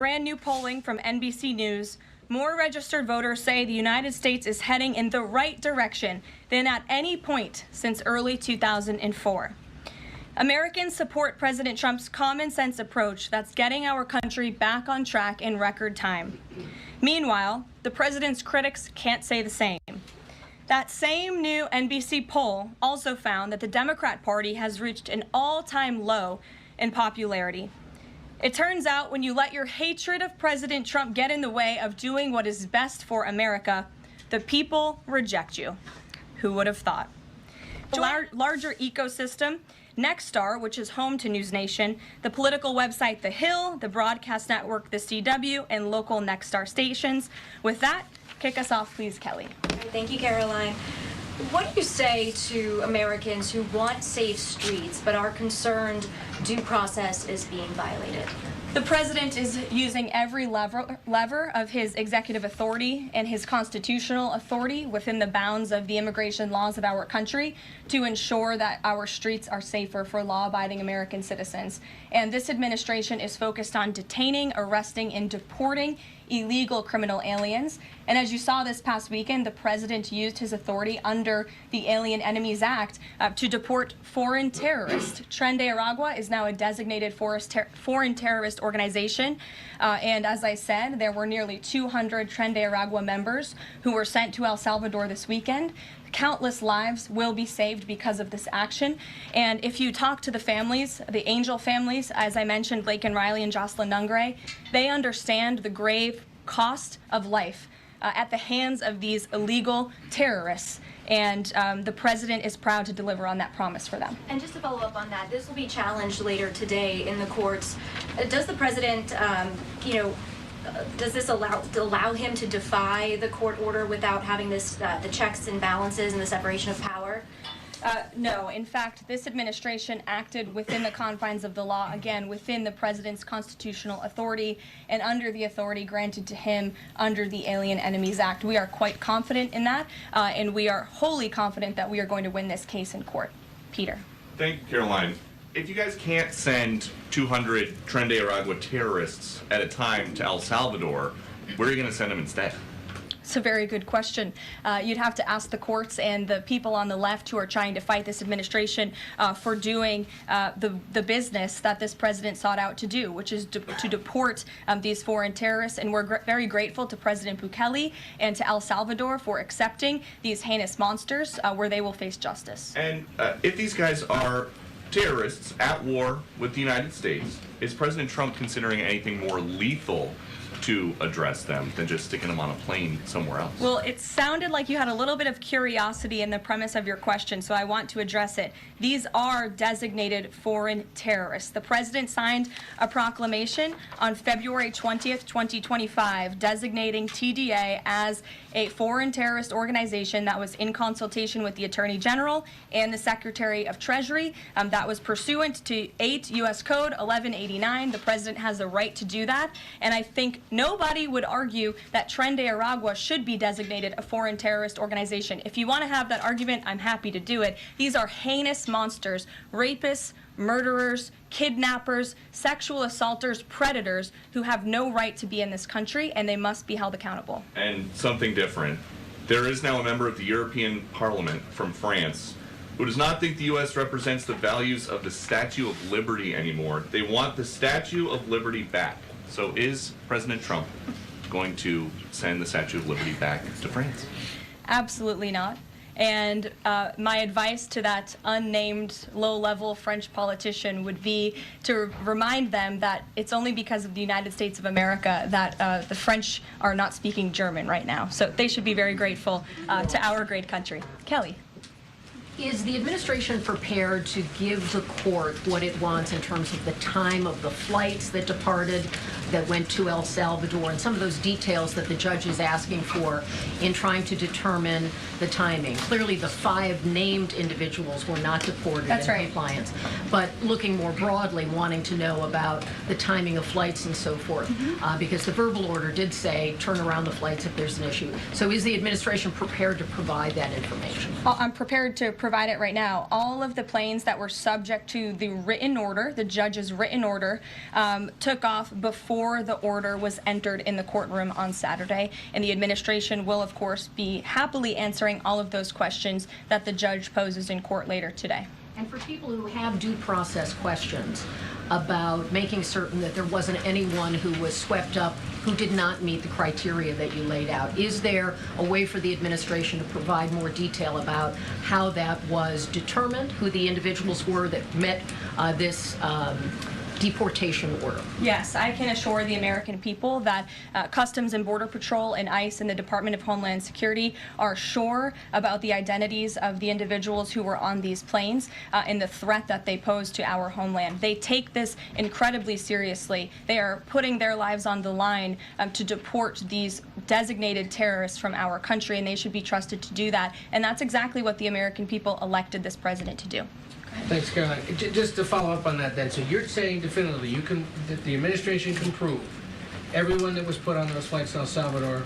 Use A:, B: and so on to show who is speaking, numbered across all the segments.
A: Brand new polling from NBC News. More registered voters say the United States is heading in the right direction than at any point since early 2004. Americans support President Trump's common sense approach that's getting our country back on track in record time. Meanwhile, the president's critics can't say the same. That same new NBC poll also found that the Democrat Party has reached an all-time low in popularity. It turns out when you let your hatred of President Trump get in the way of doing what is best for America, the people reject you. Who would have thought? The larger ecosystem, Nexstar, which is home to News Nation, the political website The Hill, the broadcast network The CW, and local Nexstar stations. With that, kick us off, please, Kelly.
B: Thank you, Caroline. What do you say to Americans who want safe streets but are concerned due process is being violated?
A: The president is using every lever of his executive authority and his constitutional authority within the bounds of the immigration laws of our country to ensure that our streets are safer for law-abiding American citizens. And this administration is focused on detaining, arresting, and deporting illegal criminal aliens. And as you saw this past weekend, the president used his authority under the Alien Enemies Act to deport foreign terrorists. Tren de Aragua is now a designated foreign terrorist organization. And as I said, there were nearly 200 Tren de Aragua members who were sent to El Salvador this weekend. Countless lives will be saved because of this action. And if you talk to the families, the Angel families, as I mentioned, Blake and Riley and Jocelyn Nungray, they understand the grave cost of life at the hands of these illegal terrorists. And the president is proud to deliver on that promise for them.
B: And just to follow up on that, this will be challenged later today in the courts. Does the president, does this allow him to defy the court order without having this the checks and balances and the separation of power?
A: No. In fact, this administration acted within the confines of the law, again, within the president's constitutional authority and under the authority granted to him under the Alien Enemies Act. We are quite confident in that, and we are wholly confident that we are going to win this case in court. Peter.
C: Thank you, Caroline. If you guys can't send 200 Tren de Aragua terrorists at a time to El Salvador, where are you going to send them instead?
A: It's a very good question. You'd have to ask the courts and the people on the left who are trying to fight this administration for doing the business that this president sought out to do, which is to deport these foreign terrorists. And we're very grateful to President Bukele and to El Salvador for accepting these heinous monsters where they will face justice.
C: And if these guys are terrorists at war with the United States, is President Trump considering anything more lethal to address them than just sticking them on a plane somewhere else?
A: Well, it sounded like you had a little bit of curiosity in the premise of your question, so I want to address it. These are designated foreign terrorists. The president signed a proclamation on February 20th, 2025, designating TDA as a foreign terrorist organization that was in consultation with the Attorney General and the Secretary of Treasury. That was pursuant to 8 U.S. Code 1189. The president has the right to do that, and I think nobody would argue that Tren de Aragua should be designated a foreign terrorist organization. If you want to have that argument, I'm happy to do it. These are heinous monsters, rapists, murderers, kidnappers, sexual assaulters, predators who have no right to be in this country, and they must be held accountable.
C: And something different. There is now a member of the European Parliament from France who does not think the U.S. represents the values of the Statue of Liberty anymore. They want the Statue of Liberty back. So is President Trump going to send the Statue of Liberty back to France?
A: Absolutely not. And my advice to that unnamed low-level French politician would be to remind them that it's only because of the United States of America that the French are not speaking German right now. So they should be very grateful to our great country. Kelly.
D: Is the administration prepared to give the court what it wants in terms of the time of the flights that departed, that went to El Salvador, and some of those details that the judge is asking for in trying to determine the timing? Clearly, the 5 named individuals were not deported in compliance, but looking more broadly, wanting to know about the timing of flights and so forth, because the verbal order did say turn around the flights if there's an issue. So is the administration prepared to provide that information?
A: I'm prepared to provide it right now. All of the planes that were subject to the written order, the judge's written order, took off before before the order was entered in the courtroom on Saturday. And the administration will, of course, be happily answering all of those questions that the judge poses in court later today.
D: And for people who have due process questions about making certain that there wasn't anyone who was swept up who did not meet the criteria that you laid out, is there a way for the administration to provide more detail about how that was determined, who the individuals were that met this deportation order?
A: Yes, I can assure the American people that Customs and Border Patrol and ICE and the Department of Homeland Security are sure about the identities of the individuals who were on these planes and the threat that they pose to our homeland. They take this incredibly seriously. They are putting their lives on the line to deport these designated terrorists from our country, and they should be trusted to do that. And that's exactly what the American people elected this president to do.
E: Thanks, Caroline. Just to follow up on that then, so you're saying definitively that the administration can prove everyone that was put on those flights to El Salvador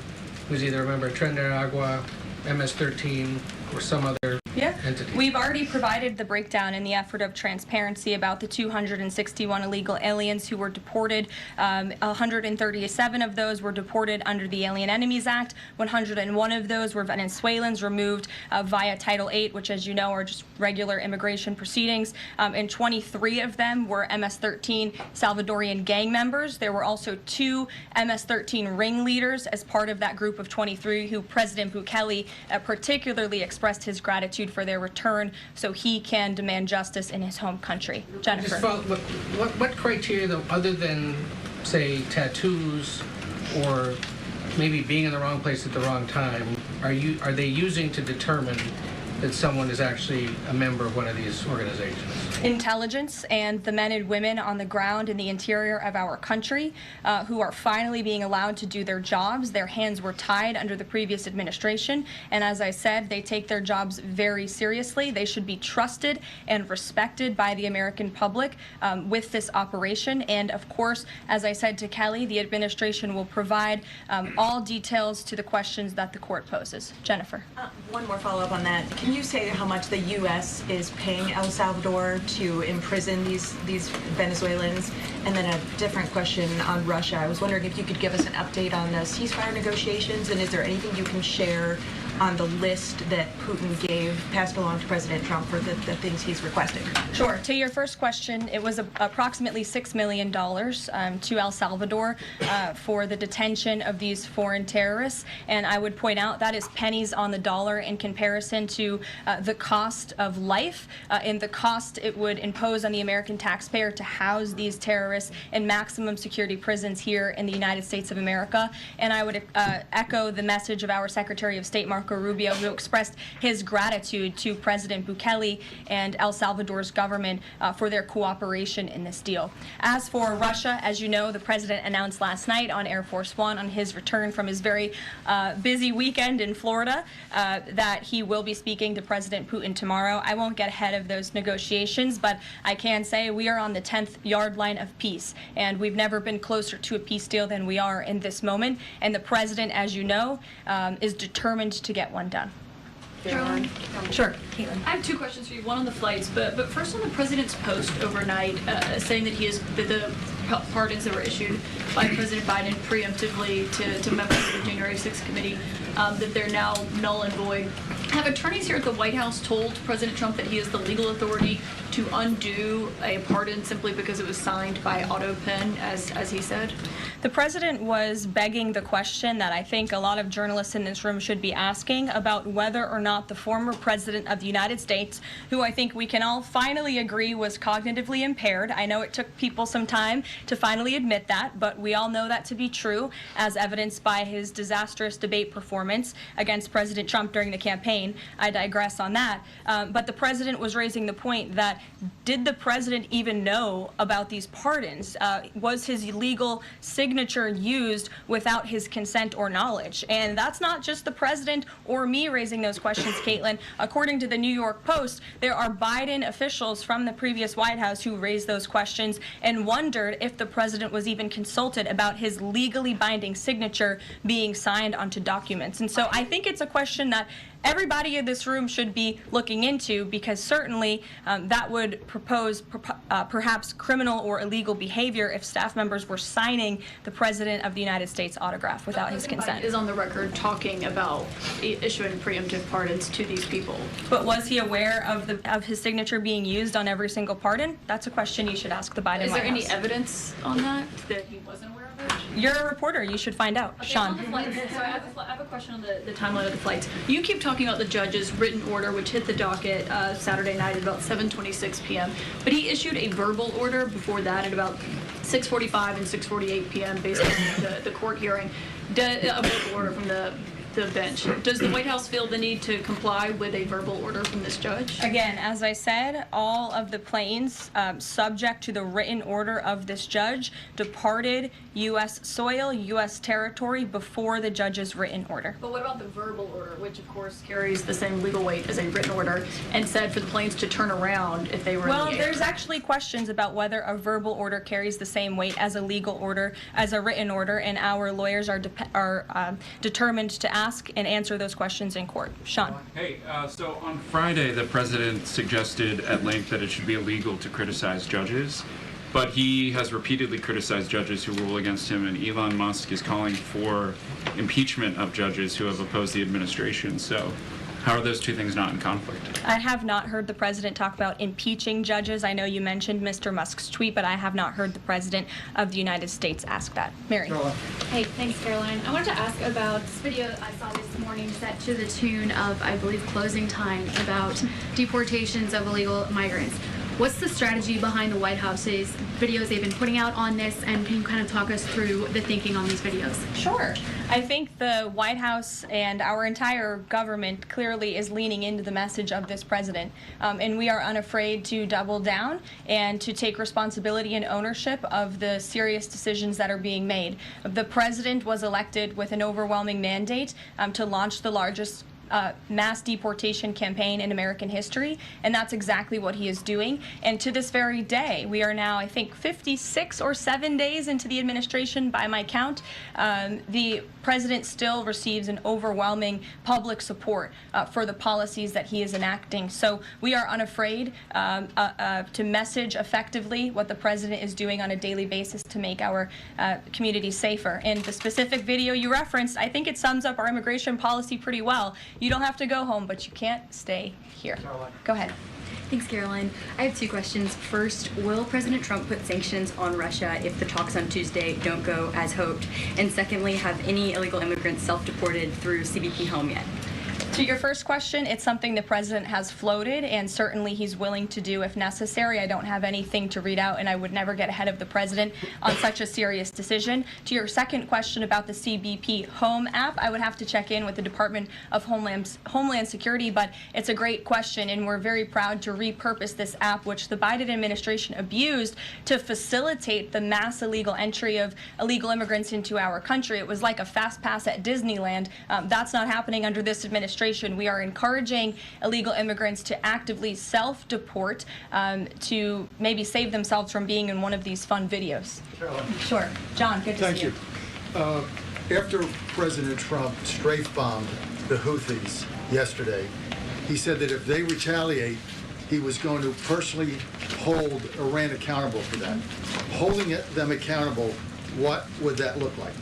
E: was either a member of Tren de Aragua, MS-13, or some other entity?
A: We've already provided the breakdown in the effort of transparency about the 261 illegal aliens who were deported. 137 of those were deported under the Alien Enemies Act. 101 of those were Venezuelans removed via Title VIII, which, as you know, are just regular immigration proceedings. And 23 of them were MS-13 Salvadorian gang members. There were also 2 MS-13 ringleaders as part of that group of 23 who President Bukele particularly expressed his gratitude for their return so he can demand justice in his home country. Jennifer.
E: Just what criteria, though, other than, say, tattoos or maybe being in the wrong place at the wrong time, are they using to determine that someone is actually a member of one of these organizations?
A: Intelligence and the men and women on the ground in the interior of our country who are finally being allowed to do their jobs. Their hands were tied under the previous administration, and as I said, they take their jobs very seriously. They should be trusted and respected by the American public with this operation. And of course, as I said to Kelly, the administration will provide all details to the questions that the court poses. Jennifer.
F: One more follow-up on that. Can you say how much the U.S. is paying El Salvador to imprison these Venezuelans? And then a different question on Russia. I was wondering if you could give us an update on the ceasefire negotiations, and is there anything you can share on the list that Putin passed along to President Trump for the things he's requesting?
A: Sure. To your first question, it was approximately $6 million to El Salvador for the detention of these foreign terrorists. And I would point out that is pennies on the dollar in comparison to the cost of life and the cost it would impose on the American taxpayer to house these terrorists in maximum security prisons here in the United States of America. And I would echo the message of our Secretary of State, Marco Rubio, who expressed his gratitude to President Bukele and El Salvador's government for their cooperation in this deal. As for Russia, as you know, the president announced last night on Air Force One on his return from his very busy weekend in Florida that he will be speaking to President Putin tomorrow. I won't get ahead of those negotiations, but I can say we are on the 10th yard line of peace, and we've never been closer to a peace deal than we are in this moment. And the president, as you know, is determined to get one done.
G: Caroline?
A: Sure. Caitlin.
G: I have 2 questions for you, one on the flights, but first on the president's post overnight saying that the pardons that were issued by President Biden preemptively to members of the January 6th committee, that they're now null and void. Have attorneys here at the White House told President Trump that he has the legal authority to undo a pardon simply because it was signed by auto pen, as he said?
A: The president was begging the question that I think a lot of journalists in this room should be asking about whether or not the former president of the United States, who I think we can all finally agree was cognitively impaired. I know it took people some time to finally admit that, but we all know that to be true, as evidenced by his disastrous debate performance against President Trump during the campaign. I digress on that. But the president was raising the point that did the president even know about these pardons? Was his illegal signature used without his consent or knowledge? And that's not just the president or me raising those questions, Caitlin. According to the New York Post, there are Biden officials from the previous White House who raised those questions and wondered if the president was even consulted about his legally binding signature being signed onto documents. documents. And so I think it's a question that everybody in this room should be looking into, because certainly that would propose perhaps criminal or illegal behavior if staff members were signing the President of the United States autograph without his consent.
G: Is on the record talking about issuing preemptive pardons to these people.
A: But was he aware of his signature being used on every single pardon? That's a question you should ask the Biden White House.
G: Is there any evidence on that he wasn't aware of it?
A: You're a reporter. You should find out.
G: Okay,
A: Sean.
G: on the flights, so I have a question on the timeline of the flights. You keep talking about the judge's written order, which hit the docket Saturday night at about 7:26 p.m., but he issued a verbal order before that at about 6:45 and 6:48 p.m. based on the court hearing, a verbal order from the bench. Does the White House feel the need to comply with a verbal order from this judge?
A: Again, as I said, all of the planes subject to the written order of this judge departed U.S. soil, U.S. territory before the judge's written order.
G: But what about the verbal order, which of course carries the same legal weight as a written order, and said for the planes to turn around if they were
A: Well,
G: in the air?
A: there's actually questions about whether a verbal order carries the same weight as a legal order, as a written order, and our lawyers are determined to ask and answer those questions in court. Sean.
H: Hey, so on Friday, the president suggested at length that it should be illegal to criticize judges, but he has repeatedly criticized judges who rule against him, and Elon Musk is calling for impeachment of judges who have opposed the administration. So how are those two things not in conflict?
A: I have not heard the president talk about impeaching judges. I know you mentioned Mr. Musk's tweet, but I have not heard the president of the United States ask that. Mary.
I: Hey, thanks, Caroline. I wanted to ask about this video I saw this morning set to the tune of, I believe, Closing Time, about deportations of illegal migrants. What's the strategy behind the White House's videos they've been putting out on this, and can you kind of talk us through the thinking on these videos?
A: Sure. I think the White House and our entire government clearly is leaning into the message of this president, and we are unafraid to double down and to take responsibility and ownership of the serious decisions that are being made. The president was elected with an overwhelming mandate to launch the largest mass deportation campaign in American history, and that's exactly what he is doing. And to this very day, we are now, I think, 56 or 7 days into the administration by my count. The president still receives an overwhelming public support for the policies that he is enacting. So we are unafraid to message effectively what the president is doing on a daily basis to make our community safer. And the specific video you referenced, I think it sums up our immigration policy pretty well. You don't have to go home, but you can't stay here. Go ahead.
J: Thanks, Caroline. I have two questions. First, will President Trump put sanctions on Russia if the talks on Tuesday don't go as hoped? And secondly, have any illegal immigrants self-deported through CBP home yet?
A: To your first question, it's something the president has floated, and certainly he's willing to do if necessary. I don't have anything to read out, and I would never get ahead of the president on such a serious decision. To your second question about the CBP Home app, I would have to check in with the Department of Homeland Security, but it's a great question, and we're very proud to repurpose this app, which the Biden administration abused to facilitate the mass illegal entry of illegal immigrants into our country. It was like a fast pass at Disneyland. That's not happening under this administration. We are encouraging illegal immigrants to actively self-deport to maybe save themselves from being in one of these fun videos.
K: Caroline.
A: Sure. John, good to see you.
K: Thank you. After President Trump strafe-bombed the Houthis yesterday, he said that if they retaliate, he was going to personally hold Iran accountable for that. Holding them accountable, what would that look like?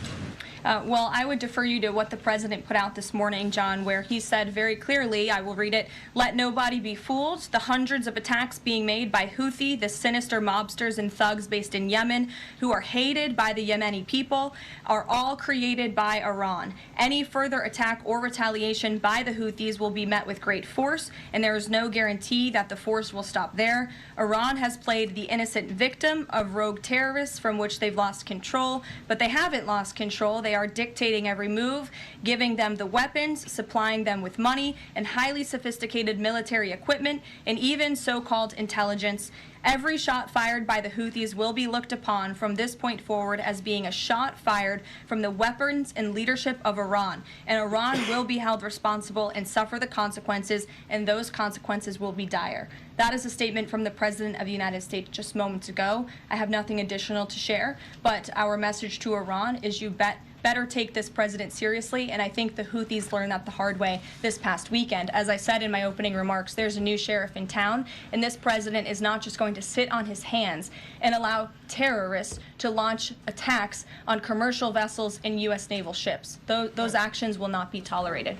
A: Well, I would defer you to what the president put out this morning, John, where he said very clearly, I will read it, "Let nobody be fooled. The hundreds of attacks being made by Houthi, the sinister mobsters and thugs based in Yemen, who are hated by the Yemeni people, are all created by Iran. Any further attack or retaliation by the Houthis will be met with great force, and there is no guarantee that the force will stop there. Iran has played the innocent victim of rogue terrorists from which they've lost control, but they haven't lost control. They are dictating every move, giving them the weapons, supplying them with money and highly sophisticated military equipment, and even so-called intelligence. Every shot fired by the Houthis will be looked upon from this point forward as being a shot fired from the weapons and leadership of Iran. And Iran will be held responsible and suffer the consequences, and those consequences will be dire. That is a statement from the President of the United States just moments ago. I have nothing additional to share, but our message to Iran is you better take this president seriously, and I think the Houthis learned that the hard way this past weekend. As I said in my opening remarks, there's a new sheriff in town, and this president is not just going to sit on his hands and allow terrorists to launch attacks on commercial vessels and U.S. naval ships. Those actions will not be tolerated.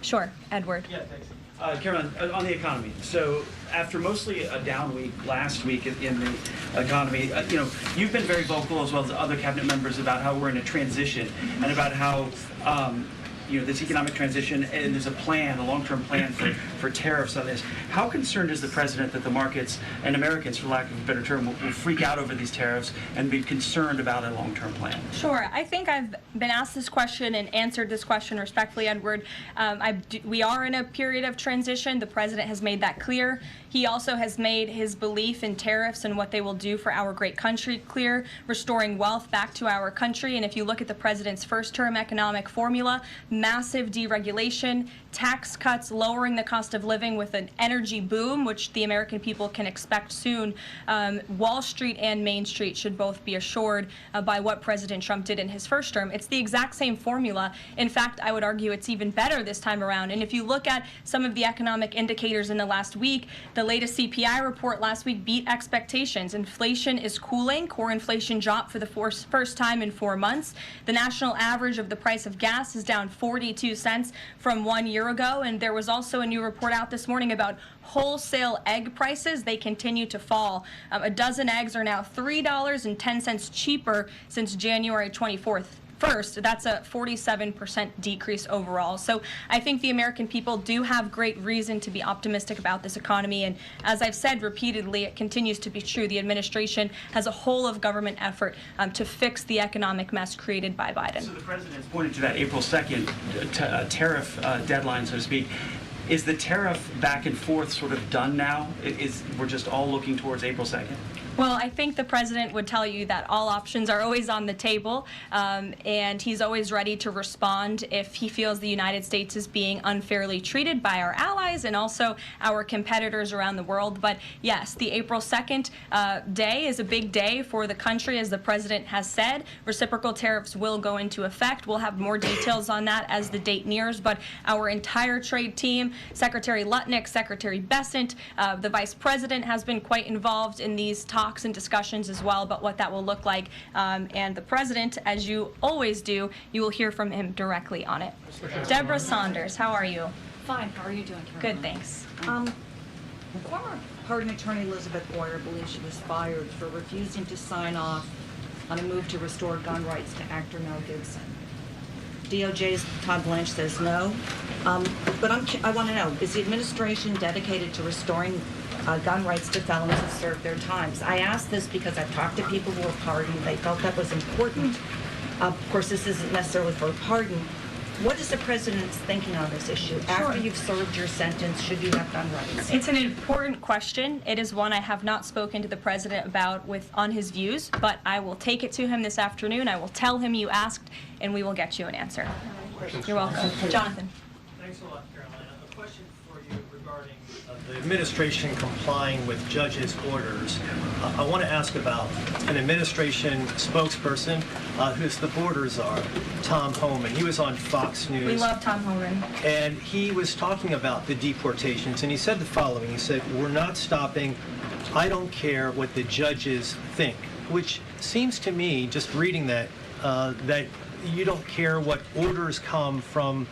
A: Sure, Edward.
L: Yeah, thanks. Caroline, on the economy. So after mostly a down week last week in the economy, you've been very vocal, as well as other cabinet members, about how we're in a transition and about how this economic transition, and there's a plan, a long-term plan for tariffs on this. How concerned is the president that the markets and Americans, for lack of a better term, will freak out over these tariffs and be concerned about a long-term plan?
A: Sure. I think I've been asked this question and answered this question respectfully, Edward. We are in a period of transition. The president has made that clear. He also has made his belief in tariffs and what they will do for our great country clear, restoring wealth back to our country. And if you look at the president's first-term economic formula, massive deregulation, tax cuts, lowering the cost of living with an energy boom, which the American people can expect soon. Wall Street and Main Street should both be assured by what President Trump did in his first term. It's the exact same formula. In fact, I would argue it's even better this time around. And if you look at some of the economic indicators in the last week, the latest CPI report last week beat expectations. Inflation is cooling. Core inflation dropped for the first time in 4 months. The national average of the price of gas is down 42 cents from 1 year ago. And there was also a new report out this morning about wholesale egg prices. They continue to fall. A dozen eggs are now $3.10 cheaper since January 24th. First, that's a 47% decrease overall. So I think the American people do have great reason to be optimistic about this economy. And as I've said repeatedly, it continues to be true. The administration has a whole of government effort to fix the economic mess created by Biden.
L: So the president's pointed to that April 2nd tariff deadline, so to speak. Is the tariff back and forth sort of done now? We're just all looking towards April 2nd?
A: Well, I think the president would tell you that all options are always on the table, and he's always ready to respond if he feels the United States is being unfairly treated by our allies and also our competitors around the world. But yes, the April 2nd day is a big day for the country, as the president has said. Reciprocal tariffs will go into effect. We'll have more details on that as the date nears, but our entire trade team, Secretary Lutnick, Secretary Bessent, the vice president has been quite involved in these talks and discussions as well about what that will look like. And the president, as you always do, you will hear from him directly on it. Deborah Saunders, how are you?
M: Fine. How are you doing, Caroline?
A: Good, thanks.
M: Former pardon attorney Elizabeth Boyer believes she was fired for refusing to sign off on a move to restore gun rights to actor Mel Gibson. DOJ's Todd Blanche says no. But I want to know, is the administration dedicated to restoring gun rights to felons who served their times? I ask this because I've talked to people who were pardoned. They felt that was important. Of course, this isn't necessarily for a pardon. What is the president's thinking on this issue? After you've served your sentence, should you have gun rights?
A: It's an important question. It is one I have not spoken to the president about on his views, but I will take it to him this afternoon. I will tell him you asked, and we will get you an answer. You're welcome. Jonathan.
N: Thanks a lot, Caroline. A question for you regarding the administration complying with judges' orders. I want to ask about an administration spokesperson who's the border czar, Tom Homan. He was on Fox News.
A: We love Tom Homan.
N: And he was talking about the deportations, and he said the following. He said, "We're not stopping. I don't care what the judges think," which seems to me, just reading that, that you don't care what orders come from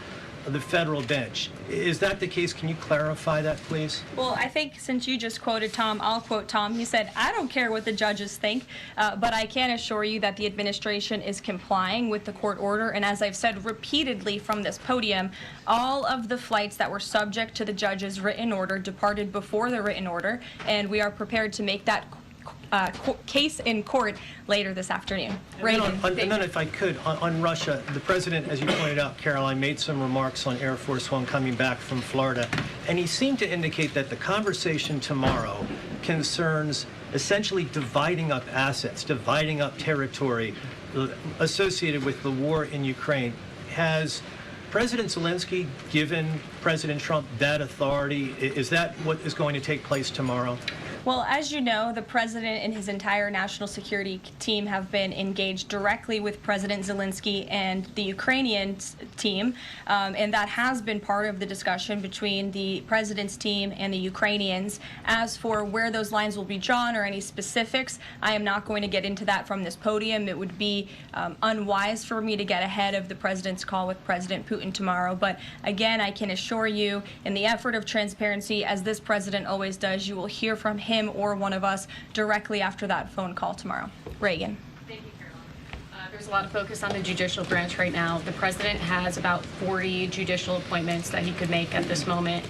N: the federal bench. Is that the case? Can you clarify that, please?
A: Well, I think since you just quoted Tom, I'll quote Tom. He said, "I don't care what the judges think, but I can assure you that the administration is complying with the court order." And as I've said repeatedly from this podium, all of the flights that were subject to the judge's written order departed before the written order, and we are prepared to make that case in court later this afternoon.
N: And then if I could, on Russia, the president, as you pointed out, Caroline, made some remarks on Air Force One coming back from Florida, and he seemed to indicate that the conversation tomorrow concerns essentially dividing up assets, dividing up territory associated with the war in Ukraine. Has President Zelensky given President Trump that authority? Is that what is going to take place tomorrow?
A: Well, as you know, the president and his entire national security team have been engaged directly with President Zelensky and the Ukrainian team, and that has been part of the discussion between the president's team and the Ukrainians. As for where those lines will be drawn or any specifics, I am not going to get into that from this podium. It would be unwise for me to get ahead of the president's call with President Putin tomorrow. But again, I can assure you, in the effort of transparency, as this president always does, you will hear from him or one of us directly after that phone call tomorrow. Reagan.
O: Thank you, Caroline. There's a lot of focus on the judicial branch right now. The president has about 40 judicial appointments that he could make at this moment.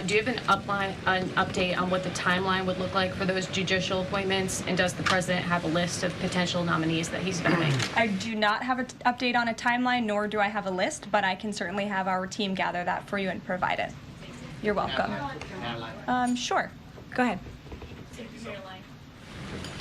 O: Do you have an update on what the timeline would look like for those judicial appointments? And does the president have a list of potential nominees that he's vetting?
A: I do not have an update on a timeline, nor do I have a list, but I can certainly have our team gather that for you and provide it. You're welcome. Sure. Go ahead.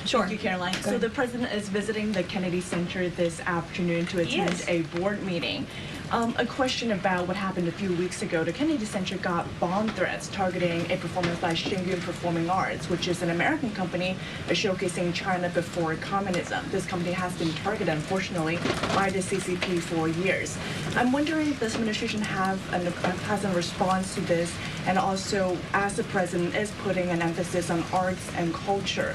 A: Sure.
F: Thank you, Caroline. So the president is visiting the Kennedy Center this afternoon to attend a board meeting. A question about what happened a few weeks ago. The Kennedy Center got bomb threats targeting a performance by Shingun Performing Arts, which is an American company showcasing China before communism. This company has been targeted, unfortunately, by the CCP for years. I'm wondering if this administration has a response to this, and also as the president is putting an emphasis on arts and culture,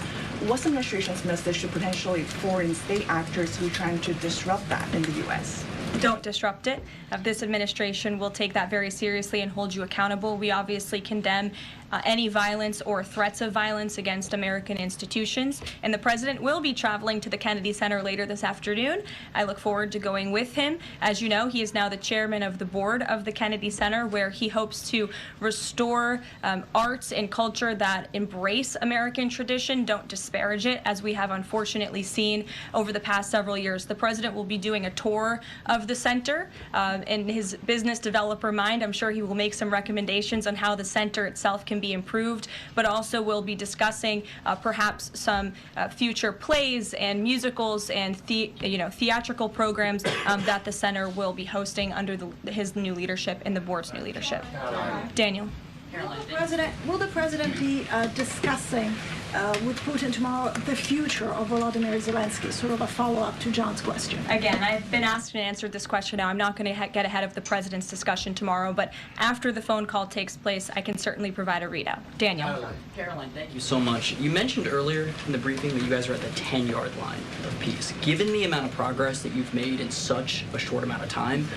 F: what's the administration's message to potentially foreign state actors who are trying to disrupt that in the U.S.?
A: Don't disrupt it. This administration will take that very seriously and hold you accountable. We obviously condemn any violence or threats of violence against American institutions. And the president will be traveling to the Kennedy Center later this afternoon. I look forward to going with him. As you know, he is now the chairman of the board of the Kennedy Center, where he hopes to restore arts and culture that embrace American tradition, don't disparage it, as we have unfortunately seen over the past several years. The president will be doing a tour of the center. In his business developer mind, I'm sure he will make some recommendations on how the center itself can be improved, but also will be discussing perhaps some future plays and musicals and theatrical programs that the center will be hosting under his new leadership and the board's new leadership. Daniel.
P: Will the president be discussing with Putin tomorrow the future of Vladimir Zelensky? Sort of a follow-up to John's question.
A: Again, I've been asked and answered this question now. I'm not going to get ahead of the president's discussion tomorrow, but after the phone call takes place, I can certainly provide a readout. Daniel.
Q: Caroline, thank you so much. You mentioned earlier in the briefing that you guys are at the 10-yard line of peace. Given the amount of progress that you've made in such a short amount of time,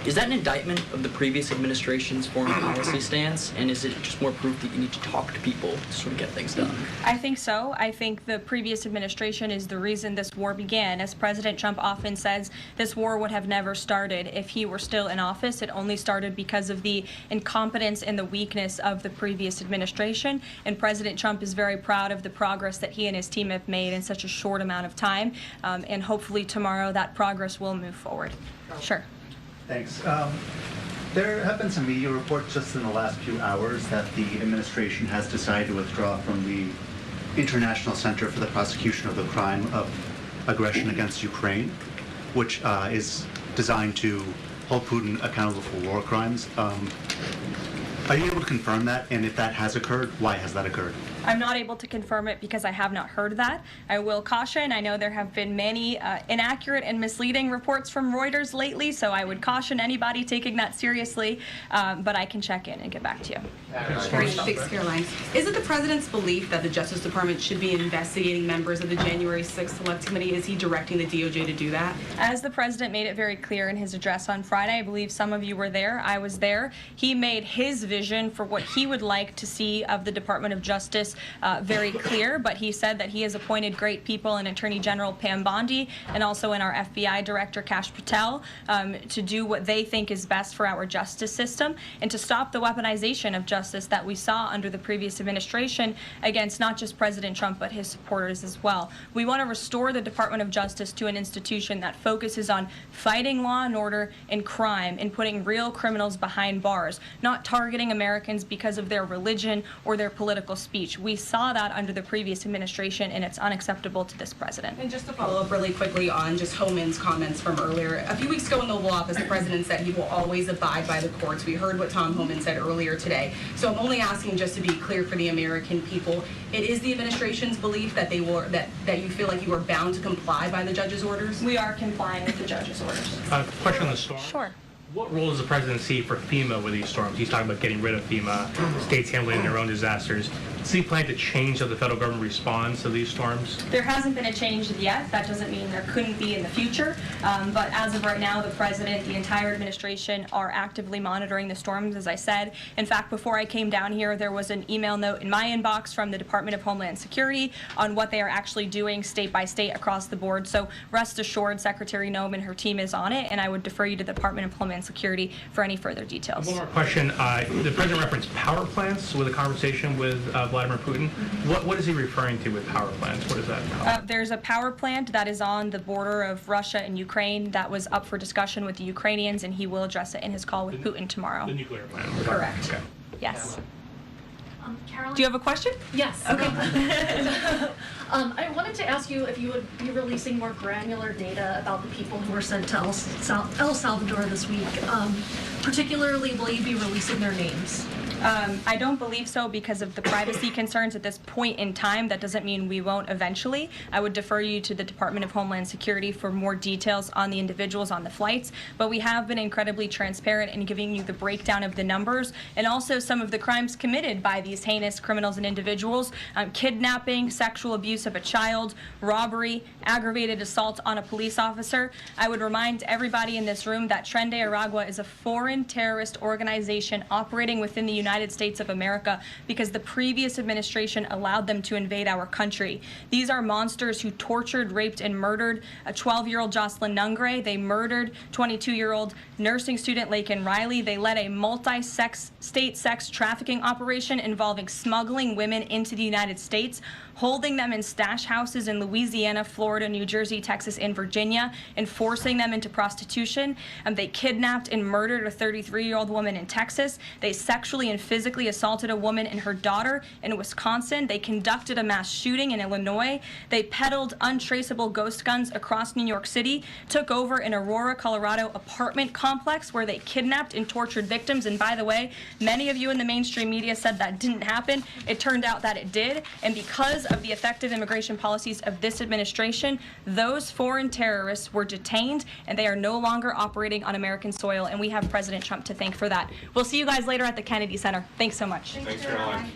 Q: is that an indictment of the previous administration's foreign policy stance, and is it just more proof that you need to talk to people to sort of get things done?
A: I think so. I think the previous administration is the reason this war began. As President Trump often says, this war would have never started if he were still in office. It only started because of the incompetence and the weakness of the previous administration. And President Trump is very proud of the progress that he and his team have made in such a short amount of time. And hopefully tomorrow that progress will move forward. Sure.
R: Thanks. There have been some media reports just in the last few hours that the administration has decided to withdraw from the International Center for the Prosecution of the Crime of Aggression against Ukraine, which is designed to hold Putin accountable for war crimes. Are you able to confirm that? And if that has occurred, why has that occurred?
A: I'm not able to confirm it because I have not heard that. I will caution, I know there have been many inaccurate and misleading reports from Reuters lately, so I would caution anybody taking that seriously, but I can check in and get back to you.
S: Thanks, Caroline. Is it the president's belief that the Justice Department should be investigating members of the January 6th Select Committee? Is he directing the DOJ to do that?
A: As the president made it very clear in his address on Friday, I believe some of you were there, I was there, he made his vision for what he would like to see of the Department of Justice very clear, but he said that he has appointed great people in Attorney General Pam Bondi and also in our FBI Director Kash Patel to do what they think is best for our justice system and to stop the weaponization of justice that we saw under the previous administration against not just President Trump but his supporters as well. We want to restore the Department of Justice to an institution that focuses on fighting law and order and crime and putting real criminals behind bars, not targeting Americans because of their religion or their political speech. which we saw that under the previous administration, and it's unacceptable to this president.
S: And just to follow up really quickly on just Homan's comments from earlier. A few weeks ago in the Oval Office, the president said he will always abide by the courts. We heard what Tom Homan said earlier today. So I'm only asking just to be clear for the American people. It is the administration's belief that they will, that you feel like you are bound to comply by the judge's orders?
A: We are complying with the judge's orders.
T: Question on the storm.
A: Sure.
T: What role does the president see for FEMA with these storms? He's talking about getting rid of FEMA, states handling their own disasters. Does he plan to change how the federal government responds to these storms?
A: There hasn't been a change yet. That doesn't mean there couldn't be in the future. But as of right now, the president, the entire administration are actively monitoring the storms, as I said. In fact, before I came down here, there was an email note in my inbox from the Department of Homeland Security on what they are actually doing state by state across the board. So rest assured, Secretary Noem and her team is on it, and I would defer you to the Department of Homeland Security for any further details.
T: One more question. The president referenced power plants with a conversation with Vladimir Putin. What is he referring to with power plants? What is that?
A: There's a power plant that is on the border of Russia and Ukraine that was up for discussion with the Ukrainians, and he will address it in his call with Putin tomorrow.
T: The nuclear plant.
A: Correct.
T: Okay.
A: Yes.
U: Caroline?
A: Do you have a question?
U: Yes.
A: Okay.
U: I wanted to ask you if you would be releasing more granular data about the people who were sent to El Salvador this week. Particularly, will you be releasing their names?
A: I don't believe so because of the privacy concerns at this point in time. That doesn't mean we won't eventually. I would defer you to the Department of Homeland Security for more details on the individuals on the flights, but we have been incredibly transparent in giving you the breakdown of the numbers and also some of the crimes committed by these heinous criminals and individuals: kidnapping, sexual abuse of a child, robbery, aggravated assault on a police officer. I would remind everybody in this room that Tren de Aragua is a foreign terrorist organization operating within the United States of America because the previous administration allowed them to invade our country. These are monsters who tortured, raped, and murdered a 12-year-old Jocelyn Nungre. They murdered 22-year-old nursing student Laken Riley. They led a multi-state sex trafficking operation involving smuggling women into the United States, holding them in stash houses in Louisiana, Florida, New Jersey, Texas, and Virginia, and forcing them into prostitution. They kidnapped and murdered a 33-year-old woman in Texas. They sexually and physically assaulted a woman and her daughter in Wisconsin. They conducted a mass shooting in Illinois. They peddled untraceable ghost guns across New York City, took over an Aurora, Colorado apartment complex where they kidnapped and tortured victims. And by the way, many of you in the mainstream media said that didn't happen. It turned out that it did. And because of the effective immigration policies of this administration, those foreign terrorists were detained and they are no longer operating on American soil, and we have President Trump to thank for that. We'll see you guys later at the Kennedy Center. Thanks so much.
C: Thanks, Caroline.